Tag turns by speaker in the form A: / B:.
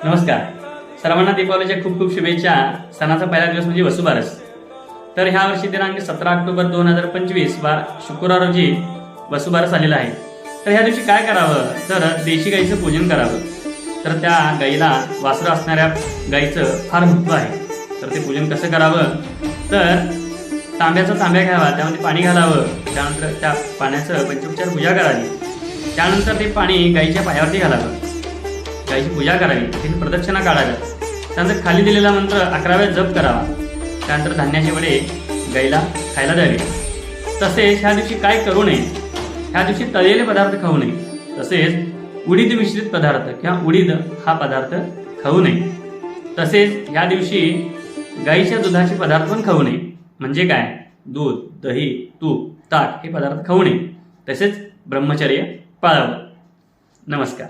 A: नमस्कार सर्वांना दीपावलीच्या खूप खूप शुभेच्छा। सणाचा पहिला दिवस म्हणजे वसुबारस। तर ह्या वर्षी दिनांक 17 ऑक्टोबर 2025 वार शुक्रवार रोजी वसुबारस आलेला आहे। तर ह्या दिवशी काय करावं तर देशी गाईचं पूजन करावं। तर त्या गाईला वासरं असणाऱ्या गाईचं फार महत्त्व आहे। तर ते पूजन कसं करावं तर तांब्याचा तांब्या घ्यावा, त्यामध्ये पाणी घालावं, त्यानंतर त्या पाण्याचं पंचोपचार पूजा करावी। त्यानंतर ते पाणी गाईच्या पायावरती घालावं, गाईची पूजा करावी, तिथे प्रदक्षिणा काढाव्या, त्यानंतर खाली दिलेला मंत्र 11 वेळा जप करावा, त्यानंतर धान्याचे वडे गाईला खायला द्यावे। तसेच ह्या दिवशी काय करू नये, ह्या दिवशी तळलेले पदार्थ खाऊ नये, तसेच उडीद मिश्रित पदार्थ किंवा उडीद हा पदार्थ खाऊ नये। तसेच ह्या दिवशी गाईच्या दुधाचे पदार्थ पण खाऊ नये, म्हणजे काय दूध, दही, तूप, ताक हे पदार्थ खाऊ नये। तसेच ब्रह्मचर्य पाळावं। नमस्कार।